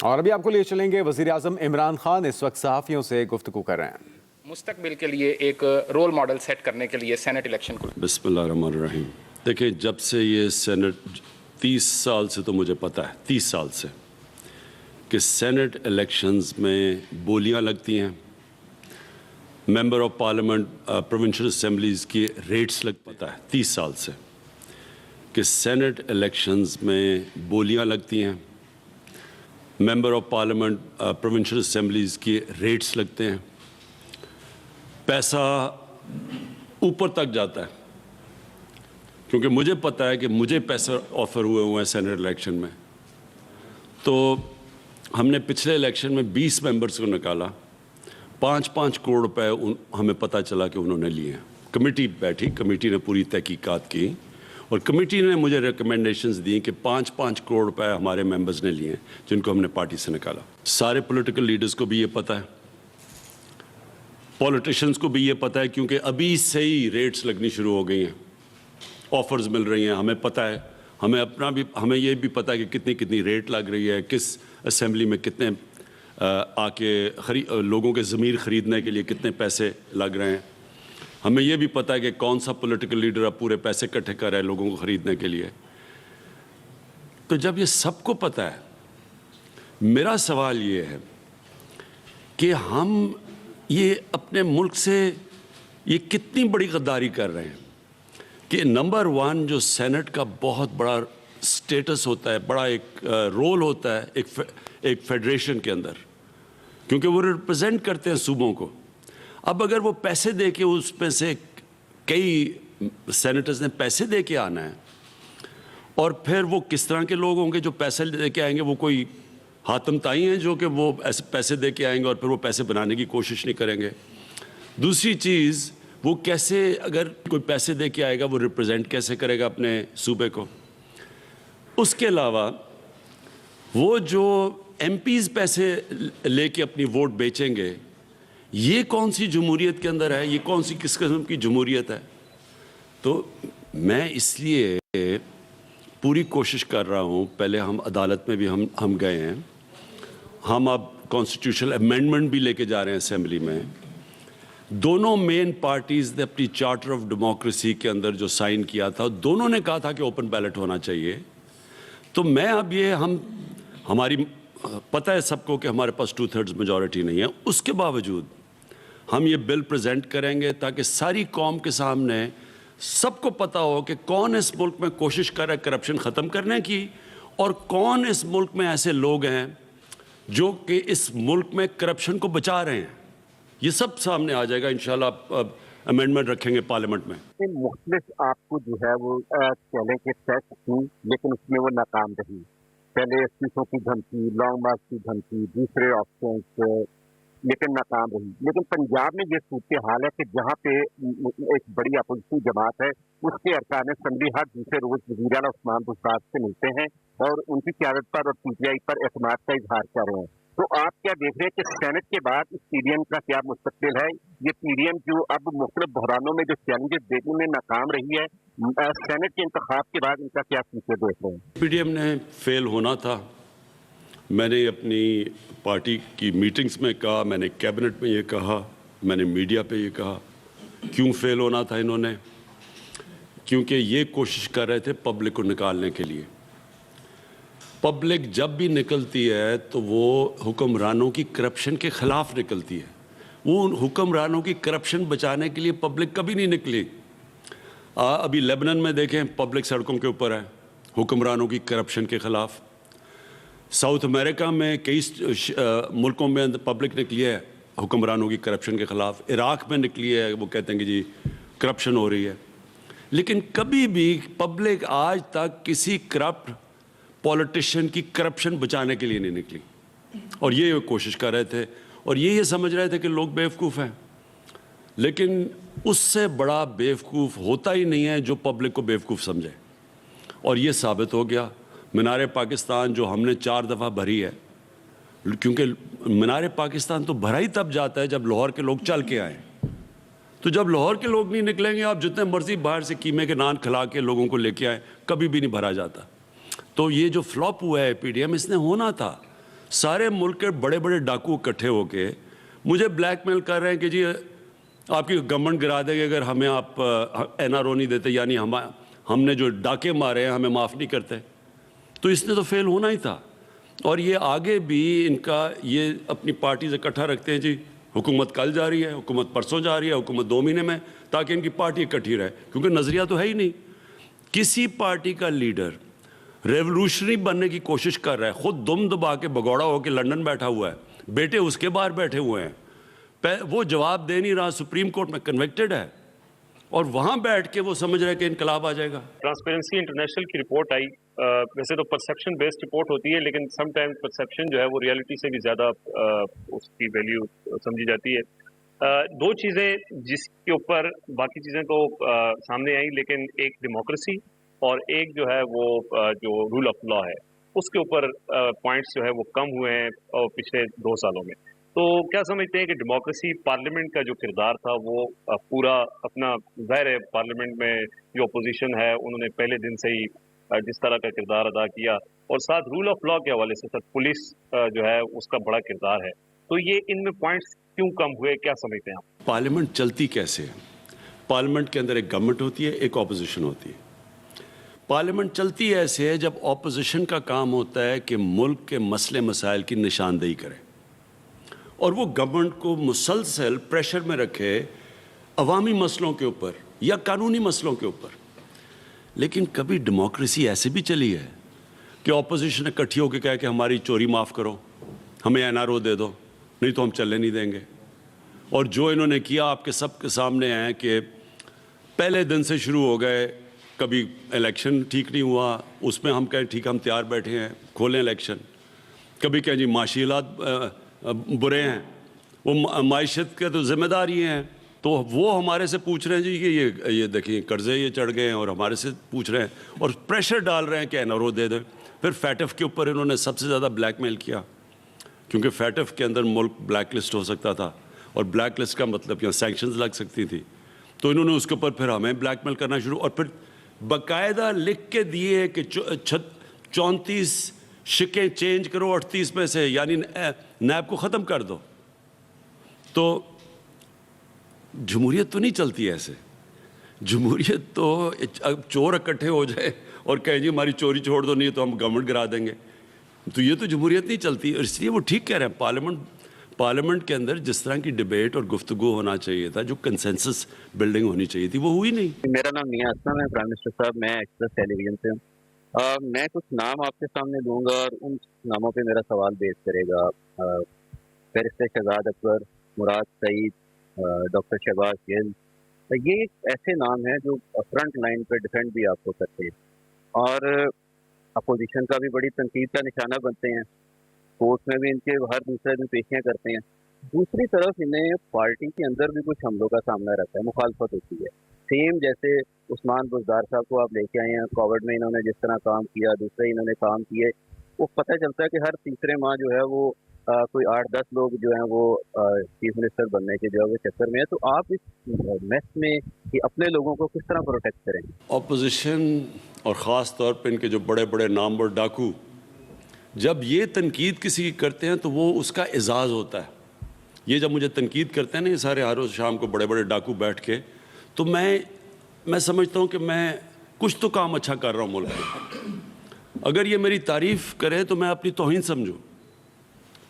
اور ابھی آپ کو لے چلیں گے، وزیر اعظم عمران خان اس وقت صحافیوں سے گفتگو کر رہے ہیں۔ مستقبل کے لیے ایک رول ماڈل سیٹ کرنے کے لیے سینٹ الیکشن کو بسم اللہ الرحمن الرحیم۔ دیکھیں، جب سے یہ سینٹ 30 سال سے تو مجھے پتہ ہے 30 سال سے کہ سینٹ الیکشنز میں بولیاں لگتی ہیں، member of parliament provincial assemblies کی ریٹس پتہ ہے 30 سال سے کہ سینٹ الیکشنز میں بولیاں لگتی ہیں، member of parliament provincial assemblies کی ریٹس لگتے ہیں، پیسہ اوپر تک جاتا ہے، کیونکہ مجھے پتہ ہے کہ مجھے پیسہ آفر ہوئے ہیں سینٹ الیکشن میں۔ تو ہم نے پچھلے الیکشن میں 20 ممبرز کو نکالا، 5-5 کروڑ روپے ہمیں پتہ چلا کہ انہوں نے لیے ہیں۔ کمیٹی بیٹھی، کمیٹی نے پوری تحقیقات کی اور کمیٹی نے مجھے ریکمنڈیشنز دی کہ 5-5 کروڑ روپے ہمارے ممبرز نے لیے ہیں جن کو ہم نے پارٹی سے نکالا۔ سارے پولیٹیکل لیڈرز کو بھی یہ پتہ ہے، پولیٹیشنز کو بھی یہ پتہ ہے، کیونکہ ابھی سے ہی ریٹس لگنی شروع ہو گئی ہیں، آفرز مل رہی ہیں۔ ہمیں پتہ ہے، ہمیں یہ بھی پتہ ہے کہ کتنی ریٹ لگ رہی ہے، کس اسمبلی میں کتنے آ کے لوگوں کے ضمیر خریدنے کے لیے کتنے پیسے لگ رہے ہیں۔ ہمیں یہ بھی پتہ ہے کہ کون سا پولیٹیکل لیڈر اب پورے پیسے اکٹھے کر رہا ہے لوگوں کو خریدنے کے لیے۔ تو جب یہ سب کو پتہ ہے، میرا سوال یہ ہے کہ ہم یہ اپنے ملک سے یہ کتنی بڑی غداری کر رہے ہیں کہ نمبر 1 جو سینٹ کا بہت بڑا سٹیٹس ہوتا ہے، بڑا ایک رول ہوتا ہے ایک فیڈریشن کے اندر، کیونکہ وہ ریپرزینٹ کرتے ہیں صوبوں کو۔ اب اگر وہ پیسے دے کے اس میں سے کئی سینیٹرز نے پیسے دے کے آنا ہے، اور پھر وہ کس طرح کے لوگ ہوں گے جو پیسے دے کے آئیں گے؟ وہ کوئی حاتم تائی ہیں جو کہ وہ پیسے دے کے آئیں گے اور پھر وہ پیسے بنانے کی کوشش نہیں کریں گے؟ دوسری چیز، وہ کیسے، اگر کوئی پیسے دے کے آئے گا وہ ریپرزینٹ کیسے کرے گا اپنے صوبے کو؟ اس کے علاوہ وہ جو ایم پیز پیسے لے کے اپنی ووٹ بیچیں گے، یہ کون سی جمہوریت کے اندر ہے؟ یہ کون سی کس قسم کی جمہوریت ہے؟ تو میں اس لیے پوری کوشش کر رہا ہوں، پہلے ہم عدالت میں بھی ہم گئے ہیں، ہم اب کانسٹیٹیوشنل امینڈمنٹ بھی لے کے جا رہے ہیں اسمبلی میں۔ دونوں مین پارٹیز نے اپنی چارٹر آف ڈیموکریسی کے اندر جو سائن کیا تھا، دونوں نے کہا تھا کہ اوپن بیلٹ ہونا چاہیے۔ تو میں اب یہ ہماری پتہ ہے سب کو کہ ہمارے پاس 2/3 میجورٹی نہیں ہے، اس کے باوجود ہم یہ بل پریزنٹ کریں گے تاکہ ساری قوم کے سامنے سب کو پتہ ہو کہ کون اس ملک میں کوشش کر رہا ہے کرپشن ختم کرنے کی، اور کون اس ملک میں ایسے لوگ ہیں جو کہ اس ملک میں کرپشن کو بچا رہے ہیں۔ یہ سب سامنے آ جائے گا انشاءاللہ، امینڈمنٹ رکھیں گے پارلیمنٹ میں۔ مختلف آپ کو جو ہے وہ چیلنج کے ٹیسٹ کی، لیکن اس میں وہ ناکام رہی۔ پہلے استعفوں کی دھمکی، لانگ مارچ کی دھمکی، دوسرے آپشنز، لیکن ناکام رہی۔ لیکن پنجاب میں یہ صورتحال ہے کہ جہاں پہ ایک بڑی اپوزیشن جماعت ہے، اس کے ارکان اسمبلی ہر دوسرے روز وزیر اعلیٰ عثمان بزدار سے ملتے ہیں اور ان کی قیادت پر اور پی ٹی آئی پر اعتماد کا اظہار کر رہے ہیں۔ تو آپ کیا دیکھ رہے ہیں کہ سینٹ کے بعد اس پی ڈی ایم کا کیا مستقبل ہے؟ یہ پی ڈی ایم جو اب مختلف بحرانوں میں جو چیلنجز دینے میں ناکام رہی ہے، سینٹ کے انتخاب کے بعد ان کا کیا فیوچر دیکھ رہے ہیں؟ پی ڈی ایم نے فیل ہونا تھا۔ میں نے اپنی پارٹی کی میٹنگز میں کہا، میں نے کیبنٹ میں یہ کہا، میں نے میڈیا پہ یہ کہا۔ کیوں فیل ہونا تھا انہوں نے؟ کیونکہ یہ کوشش کر رہے تھے پبلک کو نکالنے کے لیے۔ پبلک جب بھی نکلتی ہے تو وہ حکمرانوں کی کرپشن کے خلاف نکلتی ہے۔ وہ ان حکمرانوں کی کرپشن بچانے کے لیے پبلک کبھی نہیں نکلی۔ ابھی لیبنن میں دیکھیں، پبلک سڑکوں کے اوپر ہے حکمرانوں کی کرپشن کے خلاف۔ ساؤتھ امریکہ میں کئی ملکوں میں پبلک نکلی ہے حکمرانوں کی کرپشن کے خلاف۔ عراق میں نکلی ہے، وہ کہتے ہیں کہ جی کرپشن ہو رہی ہے۔ لیکن کبھی بھی پبلک آج تک کسی کرپٹ پولیٹیشین کی کرپشن بچانے کے لیے نہیں نکلی، اور یہ کوشش کر رہے تھے، اور یہ سمجھ رہے تھے کہ لوگ بیوقوف ہیں۔ لیکن اس سے بڑا بیوقوف ہوتا ہی نہیں ہے جو پبلک کو بیوقوف سمجھے، اور یہ ثابت ہو گیا۔ مینار پاکستان جو ہم نے 4 دفعہ بھری ہے، کیونکہ مینار پاکستان تو بھرا ہی تب جاتا ہے جب لاہور کے لوگ چل کے آئیں۔ تو جب لاہور کے لوگ نہیں نکلیں گے، آپ جتنے مرضی باہر سے قیمے کے نان کھلا کے لوگوں کو لے کے آئیں، کبھی بھی نہیں بھرا جاتا۔ تو یہ جو فلاپ ہوا ہے پی ڈی ایم، اس نے ہونا تھا۔ सारे मुल्क के बड़े बड़े डाकू इकट्ठे होके मुझे ब्लैकमेल कर रहे हैं कि जी आपकी गवर्नमेंट गिरा देगी अगर हमें आप NRO नहीं देते, यानी हमने जो डाके मारे हैं हमें माफ़ नहीं करते। तो इसने तो फेल होना ही था। और ये आगे भी इनका ये अपनी पार्टी से इकट्ठा रखते हैं, जी हुकूमत कल जा रही है, हुकूमत परसों जा रही है, हुकूमत 2 महीने में, ताकि इनकी पार्टी इकट्ठी रहे, क्योंकि नज़रिया तो है ही नहीं। किसी पार्टी का लीडर रेवोल्यूशनरी बनने की कोशिश कर रहा है, खुद दुम दबा के भगौड़ा होकर लंदन बैठा हुआ है, बेटे उसके बाहर बैठे हुए हैं, वो जवाब दे नहीं रहा, सुप्रीम कोर्ट में कन्विक्टेड है, और वहाँ बैठ के वो समझ रहे हैं कि इनकलाब आ जाएगा। ट्रांसपेरेंसी इंटरनेशनल की रिपोर्ट आई, वैसे तो परसेप्शन बेस्ड रिपोर्ट होती है, लेकिन समटाइम्स परसेप्शन जो है वो रियलिटी से भी ज़्यादा उसकी वैल्यू समझी जाती है। 2 चीज़ें जिसके ऊपर बाकी चीज़ें तो सामने आई, लेकिन एक डेमोक्रेसी और एक जो है वो जो रूल ऑफ लॉ है, उसके ऊपर पॉइंट्स जो है वो कम हुए हैं और पिछले 2 सालों में। तो क्या समझते हैं कि डेमोक्रेसी, पार्लियामेंट का जो किरदार था वो पूरा अपना, ज़ाहिर है पार्लियामेंट में जो अपोजिशन है उन्होंने पहले दिन से ही जिस तरह का किरदार अदा किया, और साथ रूल ऑफ लॉ के हवाले से सर पुलिस जो है उसका बड़ा किरदार है, तो ये इनमें पॉइंट्स क्यों कम हुए, क्या समझते हैं आप? पार्लियामेंट चलती कैसे है? पार्लियामेंट के अंदर एक गवर्नमेंट होती है, एक ऑपोजिशन होती है। पार्लियामेंट चलती ऐसे है जब ऑपोजिशन का काम होता है कि मुल्क के मसले मसाइल की निशानदेही करे और वो गवर्नमेंट को मुसलसल प्रेशर में रखे अवामी मसलों के ऊपर या कानूनी मसलों के ऊपर। लेकिन कभी डेमोक्रेसी ऐसे भी चली है कि ऑपोजिशन इकट्ठी होकर कहे कि हमारी चोरी माफ़ करो, हमें NRO दे दो, नहीं तो हम चलने नहीं देंगे। और जो इन्होंने किया आपके सबके सामने है कि पहले दिन से शुरू हो गए, कभी इलेक्शन ठीक नहीं हुआ, उसमें हम कहें ठीक हम तैयार बैठे हैं, खोलें इलेक्शन। कभी कहें जी माशी हालात बुरे हैं, वो माइशत के तो ज़िम्मेदारी हैं, तो वो हमारे से पूछ रहे हैं जी कि ये देखिए कर्ज़े ये चढ़ गए हैं, और हमारे से पूछ रहे हैं और प्रेशर डाल रहे हैं कि NRO दे दें। फिर FATF के ऊपर इन्होंने सबसे ज़्यादा ब्लैकमेल किया, क्योंकि FATF के अंदर मुल्क ब्लैक लिस्ट हो सकता था, और ब्लैक लिस्ट का मतलब यहाँ सैंक्शंस लग सकती थी। तो इन्होंने उसके ऊपर फिर हमें ब्लैकमेल करना शुरू, और फिर बाकायदा लिख के दिए कि 34 शिकें चेंज करो 38 में से, यानी नैब को ख़त्म कर दो। तो जमहूरियत तो नहीं चलती ऐसे। जमहूरियत तो अब चोर इकट्ठे हो जाए और कहें जी हमारी चोरी छोड़ दो, नहीं तो हम गवर्नमेंट गिरा देंगे, तो ये तो जमहूरियत नहीं चलती। और इसलिए वो ठीक कह रहे हैं, पार्लियामेंट के अंदर जिस तरह की डिबेट और गुफ्तगू होना चाहिए था, जो कंसेंसस बिल्डिंग होनी चाहिए थी, वो हुई नहीं। मेरा नाम मियां असलम है, प्राइम मिनिस्टर साहब, मैं एक्सप्रेस टेलीविजन से हूँ। मैं कुछ नाम आपके सामने दूंगा और उन नामों पे मेरा सवाल बेस करेगा। बैरिस्टर शहजाद अकबर, मुराद सईद, डॉक्टर शहबाज गिल, ये ऐसे नाम हैं जो फ्रंट लाइन पे डिफेंड भी आपको करते हैं और अपोजिशन का भी बड़ी तनकीद का निशाना बनते हैं। कोर्ट में भी इनके हर दूसरे दिन पेशियाँ करते हैं। दूसरी तरफ इन्हें पार्टी के अंदर भी कुछ हमलों का सामना रहता है, मुखालफत होती है। सेम जैसे उस्मान बुज़दार साहब को आप लेके आए हैं, कोविड में इन्होंने जिस तरह काम किया, दूसरे इन्होंने काम किए, वो पता चलता है कि हर तीसरे माह जो है वो कोई 8-10 लोग जो हैं वो चीफ मिनिस्टर बनने के जो है चक्कर में है। तो आप इस मैस में कि अपने लोगों को किस तरह प्रोटेक्ट करें? ऑपोजिशन और ख़ास तौर पर इनके जो बड़े बड़े नामवर डाकू जब ये तनकीद किसी की करते हैं तो वो उसका एजाज़ होता है। ये जब मुझे तनकीद करते हैं ना ये सारे हर रोज़ शाम को बड़े बड़े डाकू बैठ के, तो मैं समझता हूँ कि मैं कुछ तो काम अच्छा कर रहा हूँ मुल्क में। अगर ये मेरी तारीफ़ करें तो मैं अपनी तौहीन समझूँ,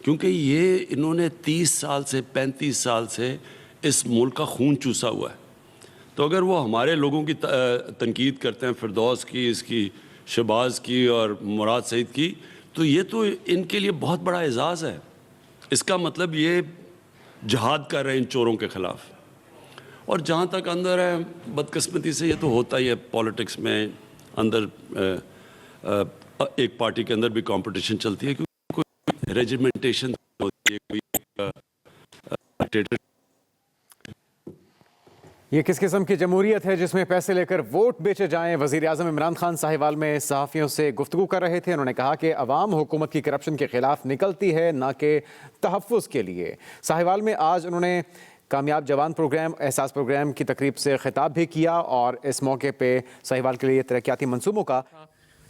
क्योंकि ये इन्होंने 30 साल से 35 साल से इस मुल्क का खून चूसा हुआ है। तो अगर वो हमारे लोगों की तनकीद करते हैं, फिरदौस की, इसकी, शहबाज की और मुराद सईद की, तो ये तो इनके लिए बहुत बड़ा एजाज़ है। इसका मतलब ये जहाद कर रहे हैं इन चोरों के ख़िलाफ़। और जहाँ तक अंदर है, बदकिस्मती से ये तो होता ही है पॉलिटिक्स में, अंदर एक पार्टी के अंदर भी कंपटीशन चलती है, क्योंकि कोई रेजिमेंटेशन होती है, कोई ये किस किस्म की जमहूरियत है जिसमें पैसे लेकर वोट बेचे जाएं? वज़ीर आज़म इमरान खान साहिवाल में सहाफ़ियों से गुफ्तगू कर रहे थे। उन्होंने कहा कि अवाम हुकूमत की करप्शन के ख़िलाफ़ निकलती है, ना कि तहफ़्फ़ुज़ के लिए। साहिवाल में आज उन्होंने कामयाब जवान प्रोग्राम, एहसास प्रोग्राम की तकरीब से खिताब भी किया और इस मौके पे साहिवाल के लिए तरक्याती मंसूबों का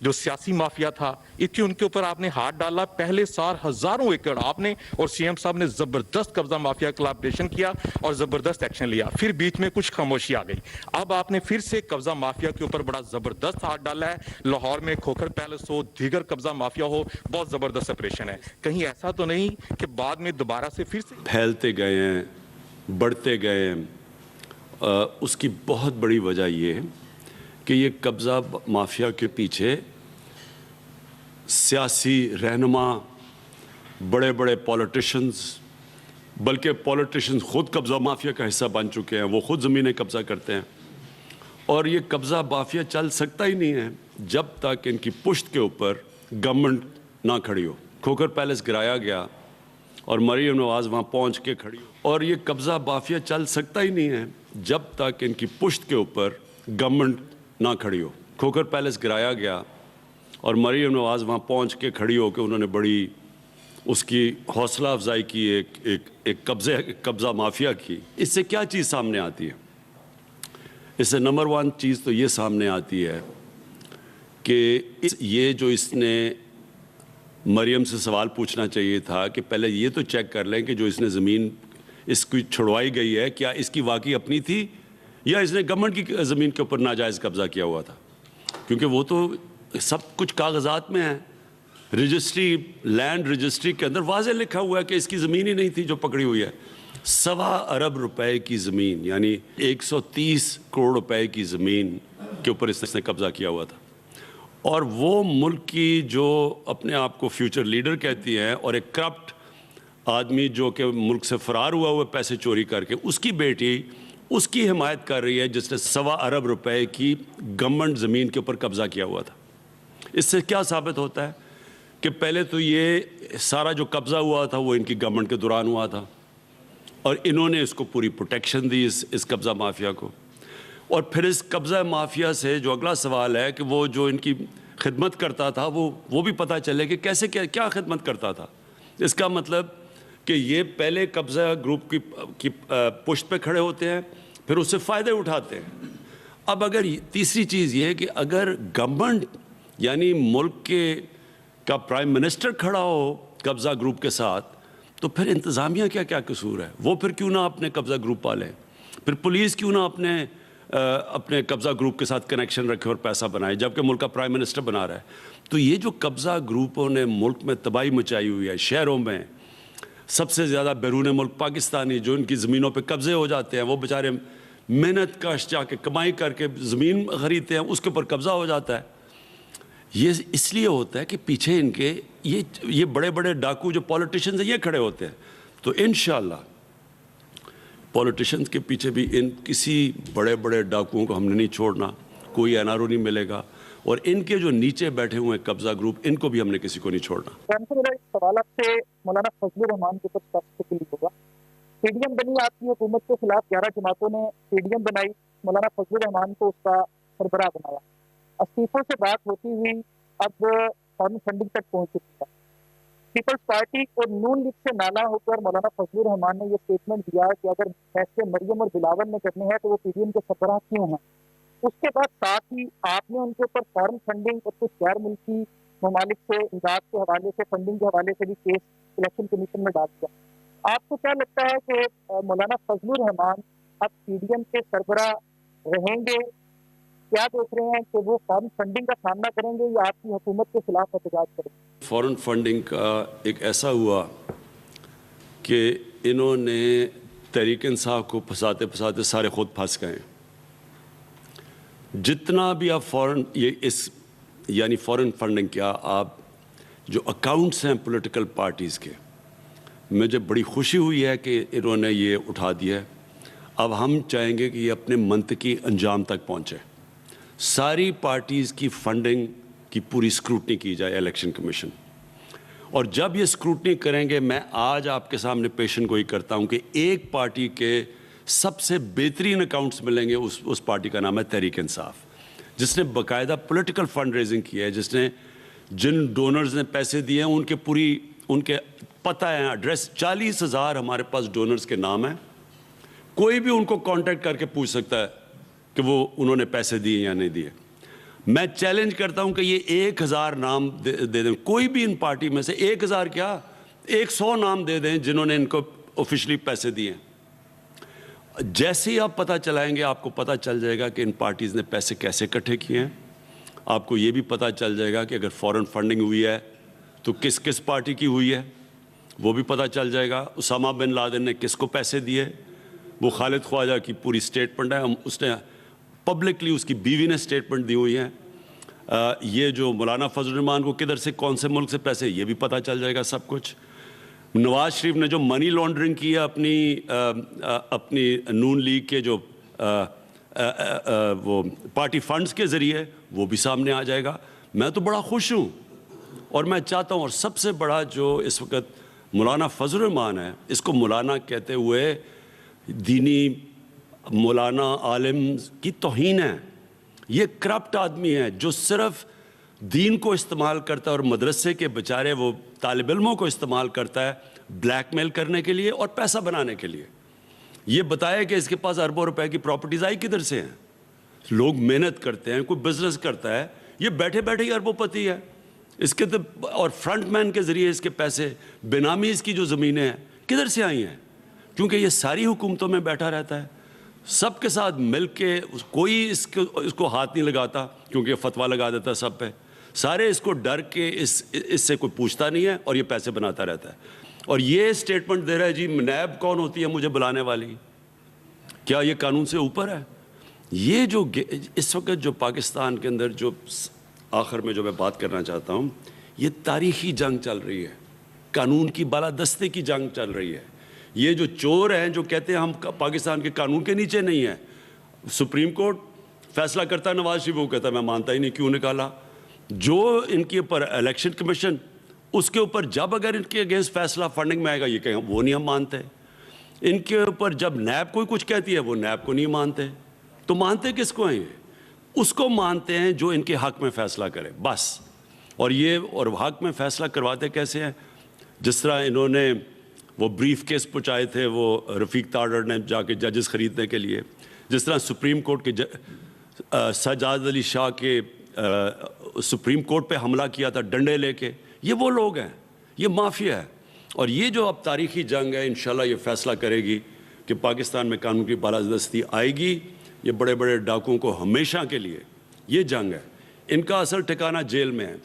जो सियासी माफिया था, इतनी उनके ऊपर आपने हाथ डाला। पहले साल हजारों एकड़ आपने और सीएम साहब ने जबरदस्त कब्जा माफिया के खिलाफ ऑपरेशन किया और जबरदस्त एक्शन लिया। फिर बीच में कुछ खामोशी आ गई। अब आपने फिर से कब्जा माफिया के ऊपर बड़ा जबरदस्त हाथ डाला है। लाहौर में खोखर पैलेस हो, दीगर कब्जा माफिया हो, बहुत जबरदस्त ऑपरेशन है। कहीं ऐसा तो नहीं कि बाद में दोबारा से फिर से फैलते गए हैं, बढ़ते गए हैं? उसकी बहुत बड़ी वजह ये है कि ये कब्ज़ा माफिया के पीछे सियासी रहनुमा, बड़े बड़े पॉलिटिशियंस, बल्कि पॉलिटिशियंस खुद कब्ज़ा माफिया का हिस्सा बन चुके हैं। वो खुद ज़मीनें कब्ज़ा करते हैं और ये कब्ज़ा माफिया चल सकता ही नहीं है जब तक इनकी पुश्त के ऊपर गवर्नमेंट ना खड़ी हो। खोखर पैलेस गिराया गया और मरीम नवाज़ वहाँ पहुँच के खड़ी हो, और ये कब्ज़ा माफिया चल सकता ही नहीं है जब तक इनकी पुश्त के ऊपर गवर्नमेंट ना खड़ी हो। खोखर पैलेस गिराया गया और मरीम नवाज़ वहाँ पहुँच के खड़ी हो के उन्होंने बड़ी उसकी हौसला अफजाई की एक कब्ज़ा माफिया की। इससे क्या चीज़ सामने आती है? इससे नंबर वन चीज़ तो ये सामने आती है कि ये जो इसने मरियम से सवाल पूछना चाहिए था कि पहले ये तो चेक कर लें कि जो इसने ज़मीन इसकी छुड़वाई गई है क्या इसकी वाकई अपनी थी या इसने गवर्नमेंट की ज़मीन के ऊपर नाजायज़ कब्ज़ा किया हुआ था, क्योंकि वो तो सब कुछ कागजात में है। रजिस्ट्री, लैंड रजिस्ट्री के अंदर वाज़े लिखा हुआ है कि इसकी ज़मीन ही नहीं थी जो पकड़ी हुई है। 1.25 अरब रुपए की ज़मीन, यानी 130 करोड़ रुपए की ज़मीन के ऊपर इसने कब्ज़ा किया हुआ था। और वो मुल्क की जो अपने आप को फ्यूचर लीडर कहती हैं और एक करप्ट आदमी जो कि मुल्क से फ़रार हुआ पैसे चोरी करके, उसकी बेटी उसकी हिमायत कर रही है जिसने 1.25 अरब रुपए की गवर्नमेंट ज़मीन के ऊपर कब्ज़ा किया हुआ था। इससे क्या साबित होता है कि पहले तो ये सारा जो कब्ज़ा हुआ था वो इनकी गवर्नमेंट के दौरान हुआ था और इन्होंने इसको पूरी प्रोटेक्शन दी इस कब्ज़ा माफिया को। और फिर इस कब्ज़ा माफिया से जो अगला सवाल है कि वो जो इनकी खिदमत करता था वो भी पता चले कि कैसे क्या खिदमत करता था। इसका मतलब कि ये पहले कब्ज़ा ग्रुप की पुश्त पे खड़े होते हैं, फिर उससे फ़ायदे उठाते हैं। अब अगर तीसरी चीज़ ये है कि अगर गवर्नमेंट यानी मुल्क का प्राइम मिनिस्टर खड़ा हो कब्ज़ा ग्रुप के साथ, तो फिर इंतज़ामिया क्या कसूर है? वो फिर क्यों ना अपने कब्ज़ा ग्रुप पाले? फिर पुलिस क्यों ना अपने कब्ज़ा ग्रुप के साथ कनेक्शन रखे और पैसा बनाए, जबकि मुल्क का प्राइम मिनिस्टर बना रहा है? तो ये जो कब्ज़ा ग्रुपों ने मुल्क में तबाही मचाई हुई है, शहरों में सबसे ज़्यादा बैरून मुल्क पाकिस्तानी जो इनकी ज़मीनों पे कब्ज़े हो जाते हैं, वो बेचारे मेहनत कश जाके कमाई करके ज़मीन ख़रीदते हैं, उसके ऊपर कब्ज़ा हो जाता है। ये इसलिए होता है कि पीछे इनके ये बड़े बड़े डाकू जो पॉलिटिशियंस हैं ये खड़े होते हैं। तो इंशाअल्लाह पॉलिटिशियंस के पीछे भी इन किसी बड़े बड़े डाकुओं को हमने नहीं छोड़ना, कोई एनआरओ नहीं मिलेगा, और इनके जो नीचे बैठे हुए कब्ज़ा ग्रुप इनको भी हमने किसी को नहीं छोड़ना। मेरा एक सवाल आपसे मौलाना फजलुर रहमान के ऊपर तफसीली होगा। पीडीएम बनी, आपकी हुकूमत के खिलाफ 11 जमातों ने पीडीएम बनाई, मौलाना फजलुर रहमान को उसका सरबराह बनाया। इस्तीफों से बात होती हुई अब फॉरेन फंडिंग तक पहुंच चुकी है। पीपल्स पार्टी और नून लीग से नाला होकर मौलाना फजलुर रहमान ने यह स्टेटमेंट दिया कि अगर फैसले मरियम और बिलावल ने करने हैं तो वो पीडीएम के सरबराह क्यों हैं। उसके बाद साथ ही आपने उनके ऊपर फॉरेन फंडिंग और कुछ गैर मुल्की ममालिक से इमदाद के हवाले से, फंडिंग के हवाले से भी केस इलेक्शन कमीशन में डाल दिया। आपको क्या लगता है कि मौलाना फजलुर रहमान अब पीडीएम के सरबराह रहेंगे? क्या देख रहे हैं कि वो फॉरेन फंडिंग का सामना करेंगे या आपकी हुकूमत के खिलाफ एहतजाज करेंगे? फॉरेन फंडिंग का एक ऐसा हुआ कि इन्होंने तहरीक इंसाफ को फंसाते फंसाते सारे खुद फंस गए। जितना भी आप यानी फॉरेन फंडिंग क्या, आप जो अकाउंट्स हैं पॉलिटिकल पार्टीज़ के, मुझे बड़ी खुशी हुई है कि इन्होंने ये उठा दिया है। अब हम चाहेंगे कि ये अपने मंतकी अंजाम तक पहुँचे। सारी पार्टीज़ की फंडिंग की पूरी स्क्रूटनी की जाए इलेक्शन कमीशन, और जब ये स्क्रूटनी करेंगे, मैं आज आपके सामने पेशन गोई करता हूँ कि एक पार्टी के सबसे बेहतरीन अकाउंट्स मिलेंगे। उस पार्टी का नाम है तहरीक इंसाफ, जिसने बाकायदा पॉलिटिकल फंड रेजिंग की है, जिसने जिन डोनर्स ने पैसे दिए हैं उनके पता है, एड्रेस। 40,000 हमारे पास डोनर्स के नाम हैं। कोई भी उनको कांटेक्ट करके पूछ सकता है कि वो उन्होंने पैसे दिए या नहीं दिए। میں چیلنج کرتا ہوں کہ یہ 1000 نام دے دیں, کوئی بھی ان پارٹی میں سے 1000 کیا 100 نام دے دیں جنہوں نے ان کو آفیشلی پیسے دیے ہیں. جیسے ہی آپ پتہ چلائیں گے آپ کو پتہ چل جائے گا کہ ان پارٹیز نے پیسے کیسے اکٹھے کیے ہیں. آپ کو یہ بھی پتہ چل جائے گا کہ اگر فورن فنڈنگ ہوئی ہے تو کس کس پارٹی کی ہوئی ہے, وہ بھی پتہ چل جائے گا. اسامہ بن لادن نے کس کو پیسے دیے, وہ خالد خواجہ کی پوری اسٹیٹمنٹ ہے, اس نے پبلکلی اس کی بیوی نے اسٹیٹمنٹ دی ہوئی ہیں. یہ جو مولانا فضل الرحمان کو کدھر سے کون سے ملک سے پیسے, یہ بھی پتہ چل جائے گا سب کچھ. نواز شریف نے جو منی لانڈرنگ کی ہے اپنی نون لیگ کے جو وہ پارٹی فنڈز کے ذریعے, وہ بھی سامنے آ جائے گا. میں تو بڑا خوش ہوں اور میں چاہتا ہوں, اور سب سے بڑا جو اس وقت مولانا فضل الرحمان ہے, اس کو مولانا کہتے ہوئے دینی مولانا عالم کی توہین ہے. یہ کرپٹ آدمی ہے جو صرف دین کو استعمال کرتا ہے اور مدرسے کے بیچارے وہ طالب علموں کو استعمال کرتا ہے بلیک میل کرنے کے لیے اور پیسہ بنانے کے لیے. یہ بتائے کہ اس کے پاس اربوں روپے کی پراپرٹیز آئی کدھر سے ہیں. لوگ محنت کرتے ہیں, کوئی بزنس کرتا ہے, یہ بیٹھے بیٹھے ہی اربوں پتی ہے اس کے, اور فرنٹ مین کے ذریعے اس کے پیسے, بینامی اس کی جو زمینیں ہیں کدھر سے آئی ہیں, کیونکہ یہ ساری حکومتوں میں بیٹھا رہتا ہے, سب کے ساتھ مل کے, کوئی اس کو ہاتھ نہیں لگاتا کیونکہ یہ فتویٰ لگا دیتا ہے سب پہ. سارے اس کو ڈر کے اس سے کوئی پوچھتا نہیں ہے اور یہ پیسے بناتا رہتا ہے. اور یہ اسٹیٹمنٹ دے رہا ہے جی نیب کون ہوتی ہے مجھے بلانے والی, کیا یہ قانون سے اوپر ہے؟ یہ جو اس وقت جو پاکستان کے اندر جو آخر میں جو میں بات کرنا چاہتا ہوں, یہ تاریخی جنگ چل رہی ہے, قانون کی بالادستی کی جنگ چل رہی ہے. یہ جو چور ہیں جو کہتے ہیں ہم پاکستان کے قانون کے نیچے نہیں ہیں, سپریم کورٹ فیصلہ کرتا ہے, نواز شریف وہ کہتا ہے میں مانتا ہی نہیں, کیوں نکالا. جو ان کے اوپر الیکشن کمیشن, اس کے اوپر جب اگر ان کے اگینسٹ فیصلہ فنڈنگ میں آئے گا, یہ کہیں وہ نہیں ہم مانتے. ان کے اوپر جب نیب کوئی کچھ کہتی ہے وہ نیب کو نہیں مانتے. تو مانتے کس کو ہیں؟ اس کو مانتے ہیں جو ان کے حق میں فیصلہ کرے بس. اور یہ اور حق میں فیصلہ کرواتے کیسے ہیں؟ جس طرح انہوں نے وہ بریف کیس پہنچائے تھے وہ رفیق تاڑر نے جا کے ججز خریدنے کے لیے, جس طرح سپریم کورٹ کے سجاد علی شاہ کے سپریم کورٹ پہ حملہ کیا تھا ڈنڈے لے کے, یہ وہ لوگ ہیں, یہ مافیا ہے. اور یہ جو اب تاریخی جنگ ہے انشاءاللہ یہ فیصلہ کرے گی کہ پاکستان میں قانون کی بالادستی آئے گی. یہ بڑے بڑے ڈاکوؤں کو ہمیشہ کے لیے یہ جنگ ہے, ان کا اصل ٹھکانہ جیل میں ہے,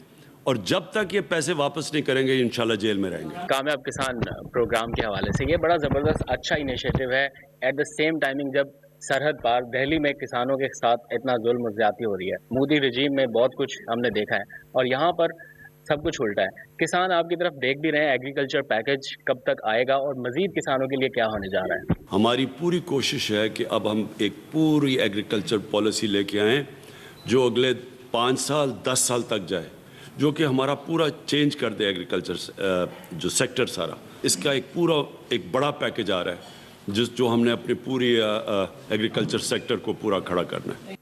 اور جب تک یہ پیسے واپس نہیں کریں گے انشاءاللہ جیل میں رہیں گے. کامیاب کسان پروگرام کے حوالے سے یہ بڑا زبردست اچھا انیشیٹو ہے. ایٹ دا سیم ٹائمنگ جب سرحد پار دہلی میں کسانوں کے ساتھ اتنا ظلم و زیادتی ہو رہی ہے, مودی رجیم میں بہت کچھ ہم نے دیکھا ہے اور یہاں پر سب کچھ الٹا ہے. کسان آپ کی طرف دیکھ بھی رہے ہیں, ایگریکلچر پیکج کب تک آئے گا اور مزید کسانوں کے لیے کیا ہونے جا رہا ہے؟ ہماری پوری کوشش ہے کہ اب ہم ایک پوری ایگریکلچر پالیسی لے کے آئیں جو اگلے 5 سال 10 سال تک جائے, جو کہ ہمارا پورا چینج کر دے ایگریکلچر جو سیکٹر سارا. اس کا ایک بڑا پیکج آ رہا ہے جو ہم نے اپنی پوری ایگریکلچر سیکٹر کو پورا کھڑا کرنا ہے.